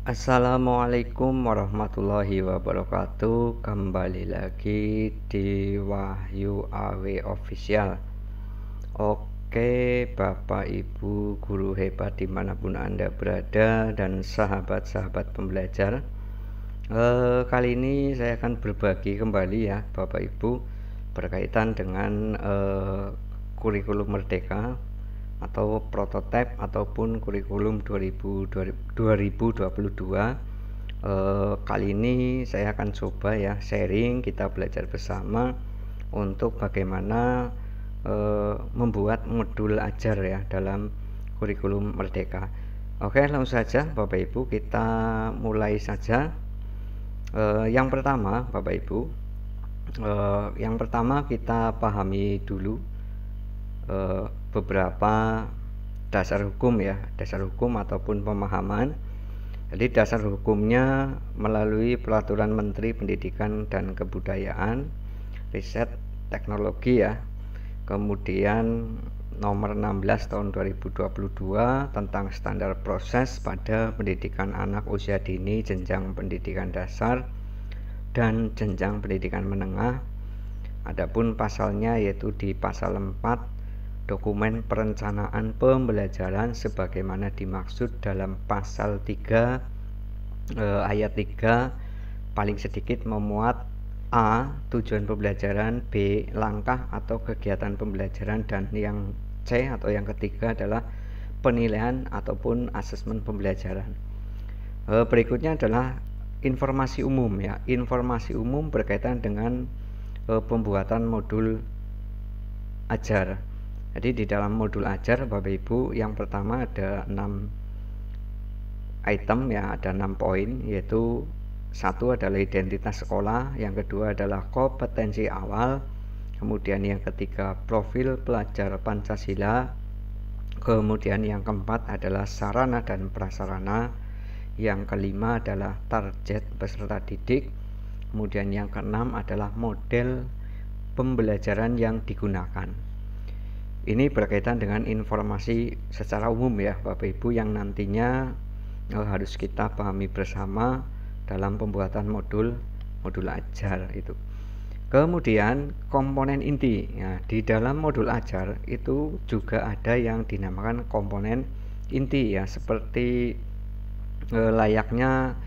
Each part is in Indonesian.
Assalamualaikum warahmatullahi wabarakatuh. Kembali lagi di Wahyu AW Official. Oke, Bapak Ibu guru hebat dimanapun Anda berada dan sahabat-sahabat pembelajar, kali ini saya akan berbagi kembali ya Bapak Ibu berkaitan dengan kurikulum Merdeka atau prototipe ataupun kurikulum 2022. Kali ini saya akan coba ya sharing, kita belajar bersama untuk bagaimana membuat modul ajar ya dalam kurikulum Merdeka. Oke, langsung saja Bapak Ibu kita mulai saja. Yang pertama Bapak Ibu, yang pertama kita pahami dulu beberapa dasar hukum ya, dasar hukum ataupun pemahaman. Jadi dasar hukumnya melalui Peraturan Menteri Pendidikan dan Kebudayaan, Riset, Teknologi ya. Kemudian nomor 16 tahun 2022 tentang standar proses pada pendidikan anak usia dini, jenjang pendidikan dasar dan jenjang pendidikan menengah. Adapun pasalnya yaitu di pasal 4 dokumen perencanaan pembelajaran sebagaimana dimaksud dalam pasal 3 ayat 3 paling sedikit memuat A. Tujuan pembelajaran, B. Langkah atau kegiatan pembelajaran, dan yang C atau yang ketiga adalah penilaian ataupun asesmen pembelajaran. Berikutnya adalah informasi umum ya. Informasi umum berkaitan dengan pembuatan modul ajar. Jadi di dalam modul ajar Bapak Ibu yang pertama ada 6 item ya, ada 6 poin, yaitu satu adalah identitas sekolah, yang kedua adalah kompetensi awal, kemudian yang ketiga profil pelajar Pancasila, kemudian yang keempat adalah sarana dan prasarana, yang kelima adalah target peserta didik, kemudian yang keenam adalah model pembelajaran yang digunakan. Ini berkaitan dengan informasi secara umum ya Bapak Ibu yang nantinya harus kita pahami bersama dalam pembuatan modul ajar itu. Kemudian komponen inti ya, di dalam modul ajar itu juga ada yang dinamakan komponen inti ya, seperti layaknya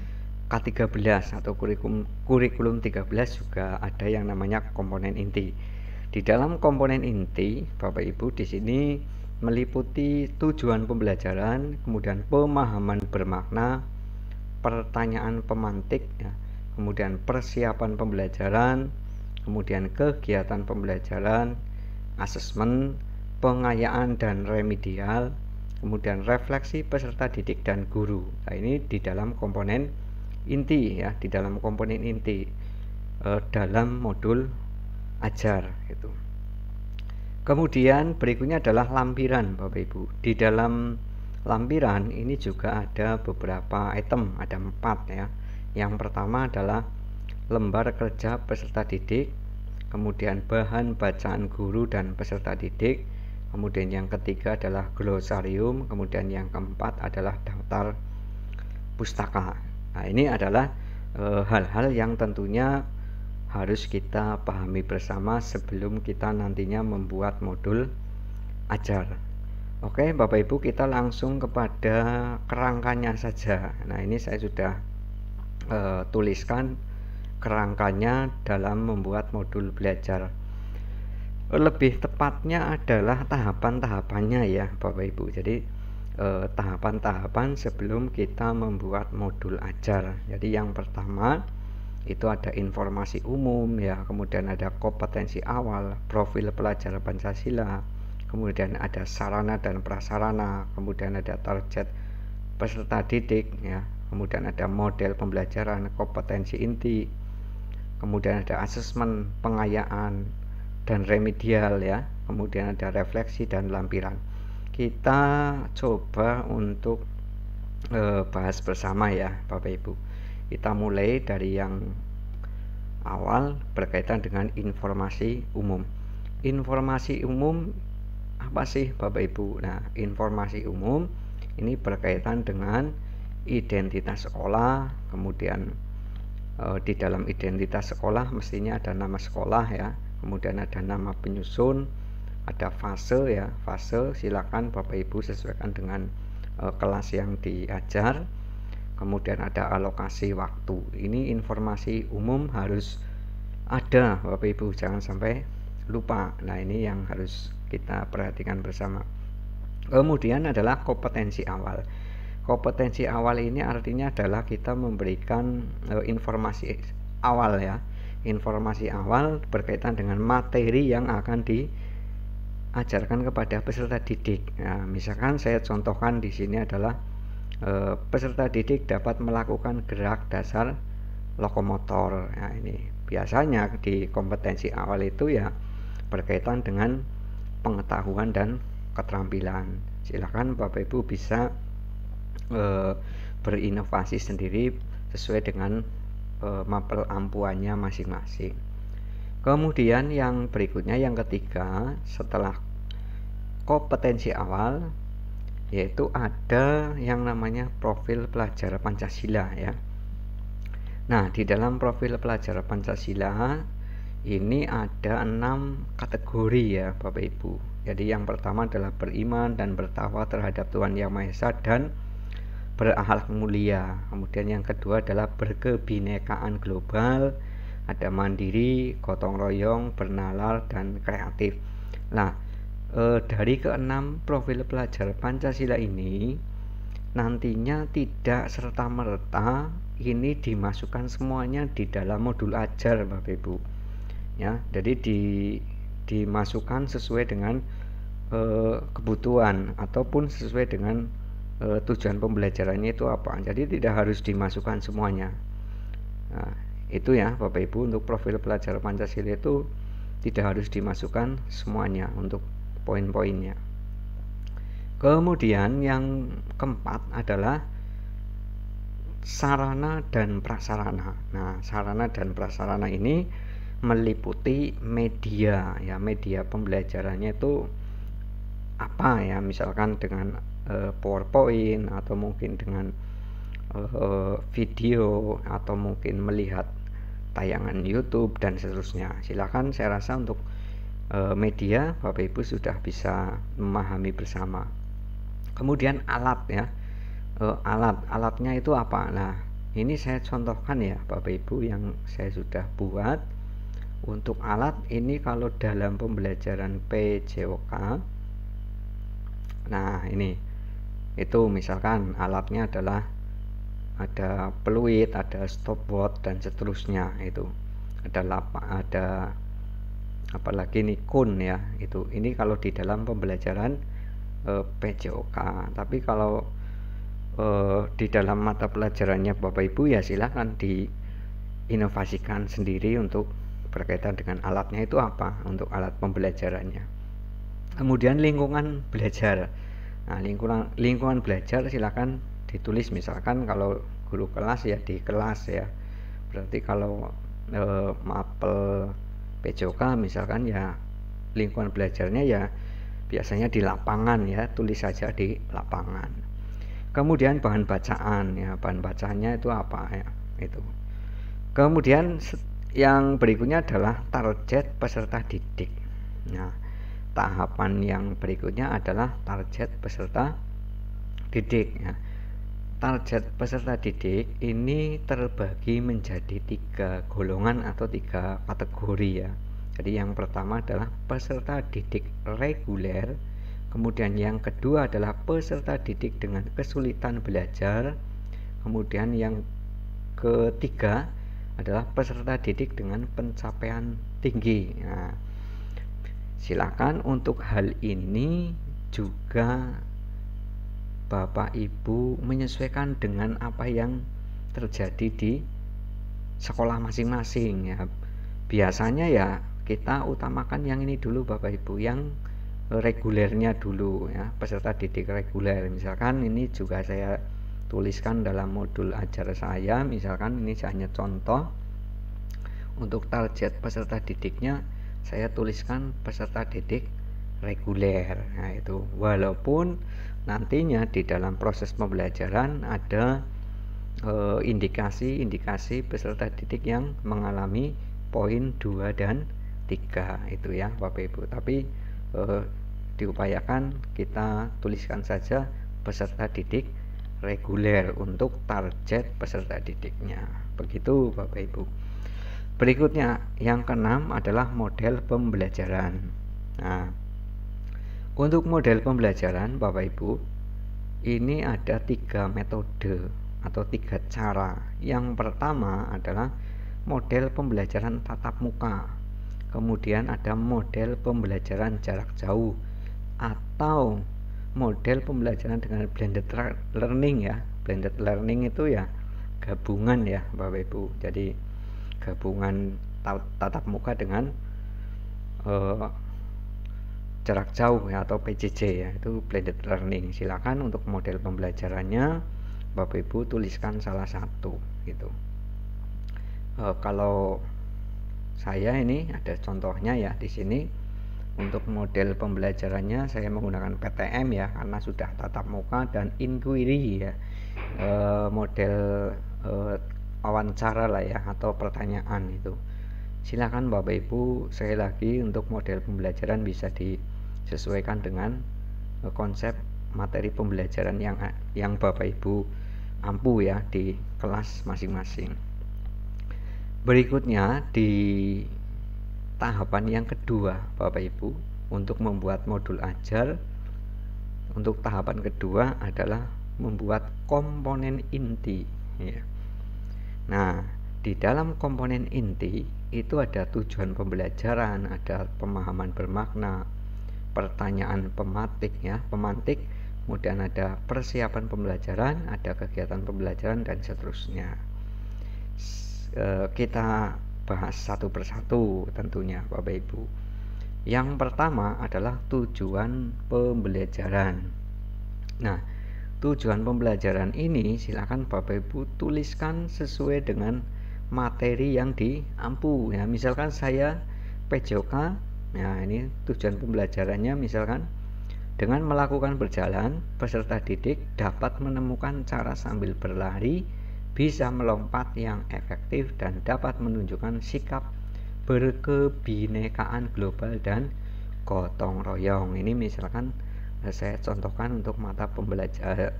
K13 atau kurikulum 13 juga ada yang namanya komponen inti. Di dalam komponen inti Bapak Ibu di sini meliputi tujuan pembelajaran, kemudian pemahaman bermakna, pertanyaan pemantik ya, kemudian persiapan pembelajaran, kemudian kegiatan pembelajaran, asesmen, pengayaan dan remedial, kemudian refleksi peserta didik dan guru. Nah, ini di dalam komponen inti ya, di dalam komponen inti dalam modul ajar itu. Kemudian berikutnya adalah lampiran Bapak Ibu. Di dalam lampiran ini juga ada beberapa item, ada 4 ya. Yang pertama adalah lembar kerja peserta didik, kemudian bahan bacaan guru dan peserta didik, kemudian yang ketiga adalah glosarium, kemudian yang keempat adalah daftar pustaka. Nah, ini adalah hal-hal yang tentunya harus kita pahami bersama sebelum kita nantinya membuat modul ajar. Oke Bapak Ibu, kita langsung kepada kerangkanya saja. Nah, ini saya sudah tuliskan kerangkanya dalam membuat modul belajar. Lebih tepatnya adalah tahapan-tahapannya ya Bapak Ibu. Jadi tahapan-tahapan sebelum kita membuat modul ajar. Jadi yang pertama itu ada informasi umum ya, kemudian ada kompetensi awal, profil pelajar Pancasila, kemudian ada sarana dan prasarana, kemudian ada target peserta didik ya, kemudian ada model pembelajaran, kompetensi inti, kemudian ada asesmen, pengayaan dan remedial ya, kemudian ada refleksi dan lampiran. Kita coba untuk bahas bersama ya Bapak Ibu. Kita mulai dari yang awal berkaitan dengan informasi umum. Informasi umum apa sih Bapak Ibu? Nah, informasi umum ini berkaitan dengan identitas sekolah, kemudian di dalam identitas sekolah mestinya ada nama sekolah ya, kemudian ada nama penyusun, ada fase ya, fase silakan Bapak Ibu sesuaikan dengan kelas yang diajar, kemudian ada alokasi waktu. Ini informasi umum harus ada Bapak Ibu, jangan sampai lupa. Nah, ini yang harus kita perhatikan bersama. Kemudian adalah kompetensi awal. Kompetensi awal ini artinya adalah kita memberikan informasi awal ya, informasi awal berkaitan dengan materi yang akan diajarkan kepada peserta didik. Nah, misalkan saya contohkan di sini adalah peserta didik dapat melakukan gerak dasar lokomotor. Nah, ini biasanya di kompetensi awal itu ya berkaitan dengan pengetahuan dan keterampilan. Silakan Bapak Ibu bisa berinovasi sendiri sesuai dengan mapel ampuannya masing-masing. Kemudian yang berikutnya, yang ketiga setelah kompetensi awal, yaitu ada yang namanya profil pelajar Pancasila ya. Nah, di dalam profil pelajar Pancasila ini ada 6 kategori ya Bapak Ibu. Jadi yang pertama adalah beriman dan bertakwa terhadap Tuhan Yang Maha Esa dan berakhlak mulia. Kemudian yang kedua adalah berkebinekaan global, ada mandiri, gotong royong, bernalar, dan kreatif. Nah, dari keenam profil pelajar Pancasila ini nantinya tidak serta-merta ini dimasukkan semuanya di dalam modul ajar Bapak Ibu ya. Jadi dimasukkan sesuai dengan kebutuhan ataupun sesuai dengan tujuan pembelajarannya itu apa. Jadi tidak harus dimasukkan semuanya. Nah, itu ya Bapak Ibu, untuk profil pelajar Pancasila itu tidak harus dimasukkan semuanya untuk poin-poinnya. Kemudian yang keempat adalah sarana dan prasarana. Nah, sarana dan prasarana ini meliputi media ya, media pembelajarannya itu apa ya, misalkan dengan PowerPoint atau mungkin dengan video atau mungkin melihat tayangan YouTube dan seterusnya. Silakan, saya rasa untuk media Bapak Ibu sudah bisa memahami bersama. Kemudian alat ya, alatnya itu apa. Nah, ini saya contohkan ya Bapak Ibu yang saya sudah buat. Untuk alat ini kalau dalam pembelajaran PJOK, nah ini itu misalkan alatnya adalah ada peluit, ada stopwatch dan seterusnya. Itu ada apalagi ini kun ya. Itu ini kalau di dalam pembelajaran PJOK. Tapi kalau di dalam mata pelajarannya Bapak Ibu ya silakan diinovasikan sendiri untuk berkaitan dengan alatnya itu apa untuk alat pembelajarannya. Kemudian lingkungan belajar. Nah, lingkungan belajar silakan ditulis, misalkan kalau guru kelas ya di kelas ya. Berarti kalau mapel PJOK misalkan ya lingkungan belajarnya ya biasanya di lapangan ya, tulis saja di lapangan. Kemudian bahan bacaan ya, bahan bacaannya itu apa ya, itu. Kemudian yang berikutnya adalah target peserta didik. Nah, tahapan yang berikutnya adalah target peserta didik ya. Target peserta didik ini terbagi menjadi 3 golongan atau 3 kategori ya. Jadi yang pertama adalah peserta didik reguler, kemudian yang kedua adalah peserta didik dengan kesulitan belajar, kemudian yang ketiga adalah peserta didik dengan pencapaian tinggi. Nah, silakan untuk hal ini juga Bapak Ibu menyesuaikan dengan apa yang terjadi di sekolah masing-masing ya. Biasanya ya kita utamakan yang ini dulu Bapak Ibu, yang regulernya dulu ya, peserta didik reguler. Misalkan ini juga saya tuliskan dalam modul ajar saya, misalkan ini hanya contoh. Untuk target peserta didiknya saya tuliskan peserta didik reguler. Nah, itu walaupun nantinya di dalam proses pembelajaran ada indikasi-indikasi peserta didik yang mengalami poin 2 dan 3 itu ya Bapak Ibu. Tapi diupayakan kita tuliskan saja peserta didik reguler untuk target peserta didiknya. Begitu Bapak Ibu. Berikutnya yang keenam adalah model pembelajaran. Nah, untuk model pembelajaran Bapak Ibu, ini ada 3 metode atau 3 cara. Yang pertama adalah model pembelajaran tatap muka. Kemudian ada model pembelajaran jarak jauh atau model pembelajaran dengan blended learning ya. Blended learning itu ya gabungan ya Bapak Ibu. Jadi gabungan tatap muka dengan jarak jauh ya atau PJJ ya, itu blended learning. Silakan untuk model pembelajarannya Bapak Ibu tuliskan salah satu gitu. Kalau saya ini ada contohnya ya di sini. Untuk model pembelajarannya saya menggunakan PTM ya, karena sudah tatap muka dan inquiry ya, model wawancara lah ya atau pertanyaan itu. Silakan Bapak Ibu, sekali lagi untuk model pembelajaran bisa disesuaikan dengan konsep materi pembelajaran yang Bapak Ibu ampu ya di kelas masing-masing. Berikutnya di tahapan yang kedua Bapak Ibu, untuk membuat modul ajar, untuk tahapan kedua adalah membuat komponen inti ya. Nah, di dalam komponen inti itu ada tujuan pembelajaran, ada pemahaman bermakna, pertanyaan pemantik ya, kemudian ada persiapan pembelajaran, ada kegiatan pembelajaran dan seterusnya. Kita bahas satu persatu tentunya Bapak Ibu. Yang pertama adalah tujuan pembelajaran. Nah, tujuan pembelajaran ini silakan Bapak Ibu tuliskan sesuai dengan materi yang diampu ya. Misalkan saya PJOK, nah ini tujuan pembelajarannya misalkan dengan melakukan berjalan, peserta didik dapat menemukan cara sambil berlari, bisa melompat yang efektif dan dapat menunjukkan sikap berkebinekaan global dan gotong royong. Ini misalkan saya contohkan untuk mata pembelajaran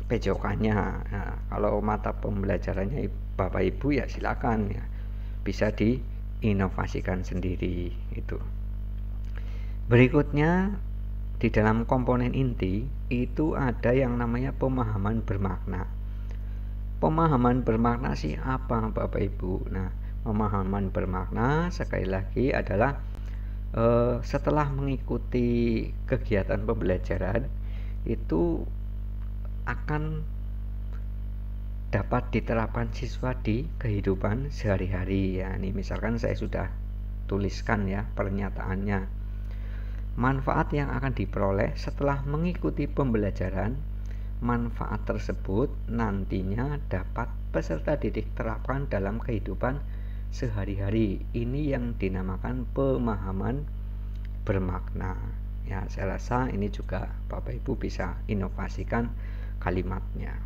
PJOK-nya. Nah, kalau mata pembelajarannya Bapak Ibu ya silakan ya, bisa diinovasikan sendiri itu. Berikutnya di dalam komponen inti itu ada yang namanya pemahaman bermakna. Pemahaman bermakna sih apa Bapak Ibu? Nah, pemahaman bermakna sekali lagi adalah setelah mengikuti kegiatan pembelajaran itu akan dapat diterapkan siswa di kehidupan sehari-hari ya. Ini misalkan saya sudah tuliskan ya pernyataannya. Manfaat yang akan diperoleh setelah mengikuti pembelajaran, manfaat tersebut nantinya dapat peserta didik terapkan dalam kehidupan sehari-hari. Ini yang dinamakan pemahaman bermakna. Ya, saya rasa ini juga Bapak Ibu bisa inovasikan kalimatnya.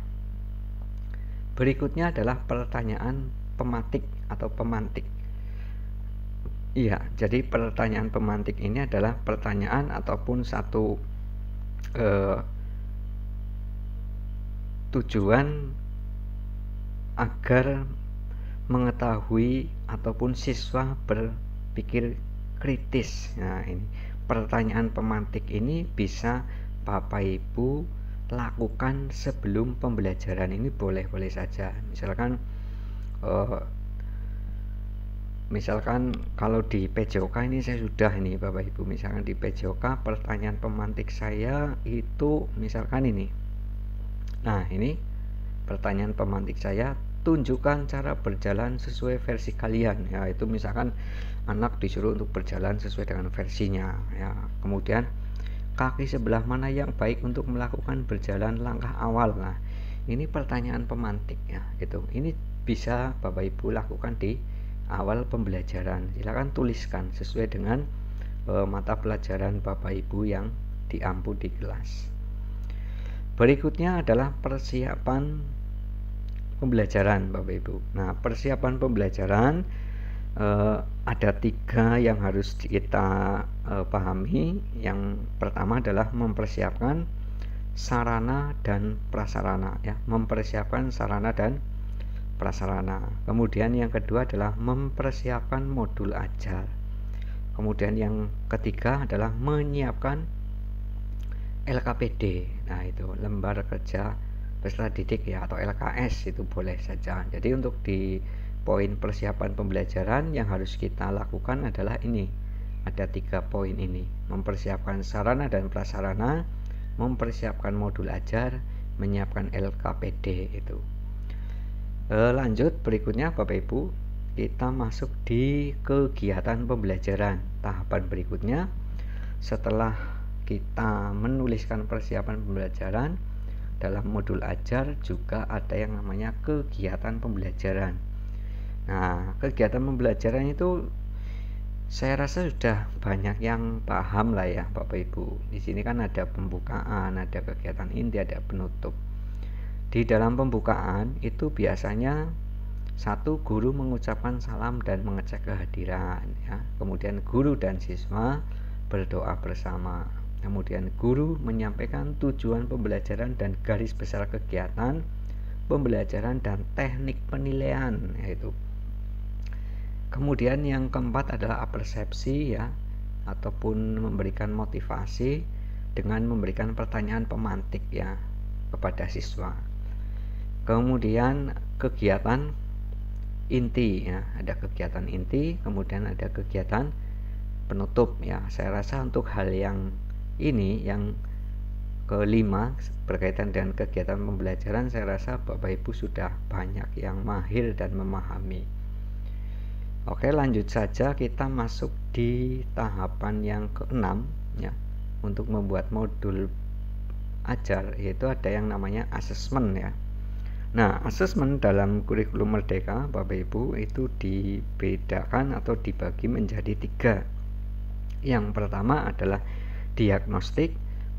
Berikutnya adalah pertanyaan pematik atau pemantik. Iya, jadi pertanyaan pemantik ini adalah pertanyaan ataupun satu tujuan agar mengetahui ataupun siswa berpikir kritis. Nah, ini pertanyaan pemantik ini bisa Bapak Ibu lakukan sebelum pembelajaran. Ini boleh-boleh saja. Misalkan kalau di PJOK ini saya sudah ini Bapak Ibu, misalkan di PJOK pertanyaan pemantik saya itu misalkan ini. Nah, ini pertanyaan pemantik saya, tunjukkan cara berjalan sesuai versi kalian ya. Itu misalkan anak disuruh untuk berjalan sesuai dengan versinya ya. Kemudian kaki sebelah mana yang baik untuk melakukan berjalan langkah awal. Nah, ini pertanyaan pemantik ya gitu. Ini bisa Bapak Ibu lakukan di awal pembelajaran. Silakan tuliskan sesuai dengan mata pelajaran Bapak Ibu yang diampu di kelas. Berikutnya adalah persiapan pembelajaran Bapak Ibu. Nah, persiapan pembelajaran ada 3 yang harus kita pahami. Yang pertama adalah mempersiapkan sarana dan prasarana ya, mempersiapkan sarana dan prasarana. Kemudian yang kedua adalah mempersiapkan modul ajar. Kemudian yang ketiga adalah menyiapkan LKPD. Nah, itu lembar kerja peserta didik ya, atau LKS itu boleh saja. Jadi untuk di poin persiapan pembelajaran yang harus kita lakukan adalah ini. Ada 3 poin ini. Mempersiapkan sarana dan prasarana, mempersiapkan modul ajar, menyiapkan LKPD itu. Lanjut berikutnya Bapak Ibu, kita masuk di kegiatan pembelajaran. Tahapan berikutnya setelah kita menuliskan persiapan pembelajaran dalam modul ajar, juga ada yang namanya kegiatan pembelajaran. Nah, kegiatan pembelajaran itu saya rasa sudah banyak yang paham lah ya Bapak Ibu. Di sini kan ada pembukaan, ada kegiatan inti, ada penutup. Di dalam pembukaan itu biasanya satu, guru mengucapkan salam dan mengecek kehadiran ya. Kemudian guru dan siswa berdoa bersama. Kemudian guru menyampaikan tujuan pembelajaran dan garis besar kegiatan pembelajaran dan teknik penilaian yaitu. Kemudian yang keempat adalah persepsi ya, ataupun memberikan motivasi dengan memberikan pertanyaan pemantik ya kepada siswa. Kemudian kegiatan inti ya, ada kegiatan inti, kemudian ada kegiatan penutup ya. Saya rasa untuk hal yang ini, yang kelima berkaitan dengan kegiatan pembelajaran, saya rasa Bapak Ibu sudah banyak yang mahir dan memahami. Oke, lanjut saja, kita masuk di tahapan yang ke-6 ya, untuk membuat modul ajar, yaitu ada yang namanya asesmen ya. Nah, asesmen dalam kurikulum Merdeka Bapak Ibu itu dibedakan atau dibagi menjadi 3. Yang pertama adalah diagnostik,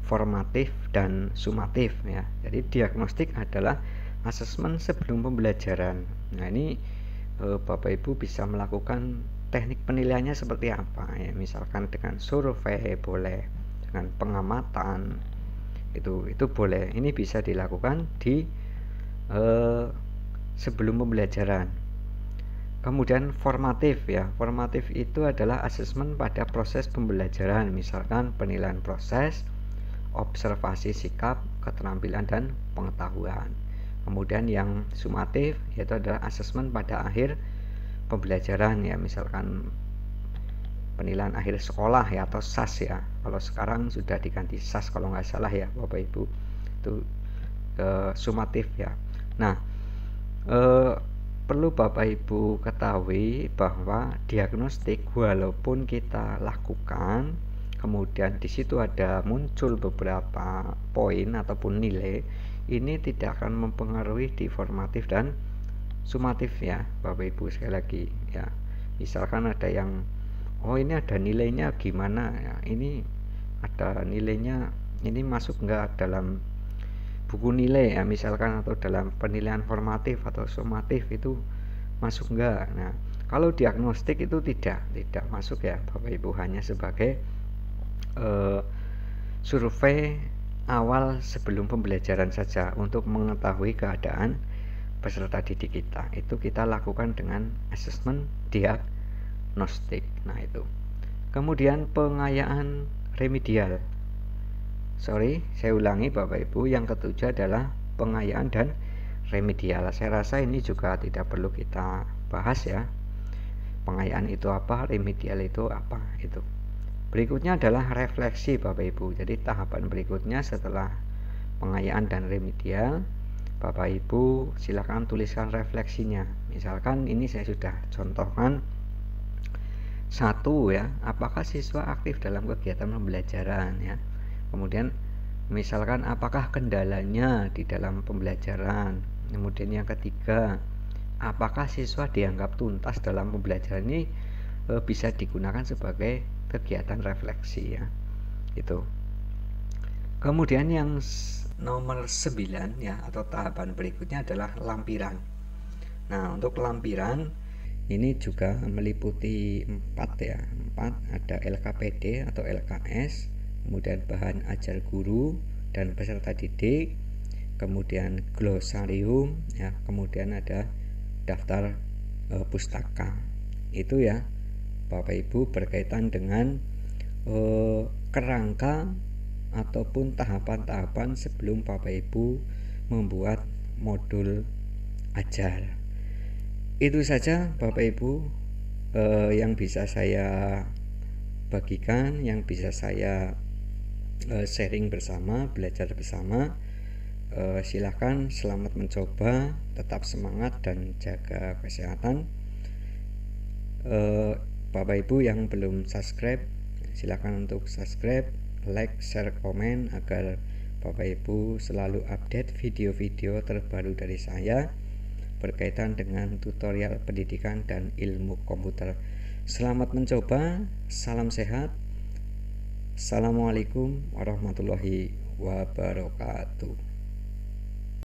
formatif, dan sumatif ya. Jadi diagnostik adalah asesmen sebelum pembelajaran. Nah, ini Bapak Ibu bisa melakukan teknik penilaiannya seperti apa ya. Misalkan dengan survei boleh, dengan pengamatan itu boleh. Ini bisa dilakukan di sebelum pembelajaran. Kemudian formatif ya, formatif itu adalah asesmen pada proses pembelajaran, misalkan penilaian proses, observasi sikap, keterampilan, dan pengetahuan. Kemudian yang sumatif yaitu adalah asesmen pada akhir pembelajaran ya, misalkan penilaian akhir sekolah ya, atau SAS ya. Kalau sekarang sudah diganti SAS kalau nggak salah ya Bapak Ibu, itu sumatif ya. Nah, perlu Bapak Ibu ketahui bahwa diagnostik walaupun kita lakukan, kemudian di situ ada muncul beberapa poin ataupun nilai, ini tidak akan mempengaruhi di formatif dan sumatif ya Bapak Ibu. Sekali lagi ya, misalkan ada yang ini ada nilainya gimana ya, ini ada nilainya, ini masuk enggak dalam buku nilai ya misalkan, atau dalam penilaian formatif atau sumatif itu masuk enggak. Nah, kalau diagnostik itu tidak masuk ya Bapak Ibu, hanya sebagai survei awal sebelum pembelajaran saja untuk mengetahui keadaan peserta didik kita. Itu kita lakukan dengan asesmen diagnostik. Nah, itu. Kemudian pengayaan remedial. Saya ulangi Bapak Ibu, yang ketujuh adalah pengayaan dan remedial. Saya rasa ini juga tidak perlu kita bahas ya. Pengayaan itu apa, remedial itu apa itu. Berikutnya adalah refleksi Bapak Ibu. Jadi tahapan berikutnya setelah pengayaan dan remedial, Bapak Ibu silakan tuliskan refleksinya. Misalkan ini saya sudah contohkan 1 ya, apakah siswa aktif dalam kegiatan pembelajaran ya. Kemudian misalkan apakah kendalanya di dalam pembelajaran. Kemudian yang ketiga, apakah siswa dianggap tuntas dalam pembelajaran. Ini bisa digunakan sebagai kegiatan refleksi ya. Itu. Kemudian yang nomor 9 ya, atau tahapan berikutnya adalah lampiran. Nah, untuk lampiran ini juga meliputi 4 ya. 4 ada LKPD atau LKS, kemudian bahan ajar guru dan peserta didik, kemudian glosarium ya, kemudian ada daftar pustaka. Itu ya Bapak Ibu berkaitan dengan kerangka ataupun tahapan-tahapan sebelum Bapak Ibu membuat modul ajar. Itu saja Bapak Ibu yang bisa saya bagikan, yang bisa saya sharing bersama, belajar bersama. Silakan, selamat mencoba, tetap semangat dan jaga kesehatan. Bapak Ibu yang belum subscribe, silakan untuk subscribe, like, share, komen agar Bapak Ibu selalu update video-video terbaru dari saya berkaitan dengan tutorial pendidikan dan ilmu komputer. Selamat mencoba, salam sehat. Assalamualaikum warahmatullahi wabarakatuh.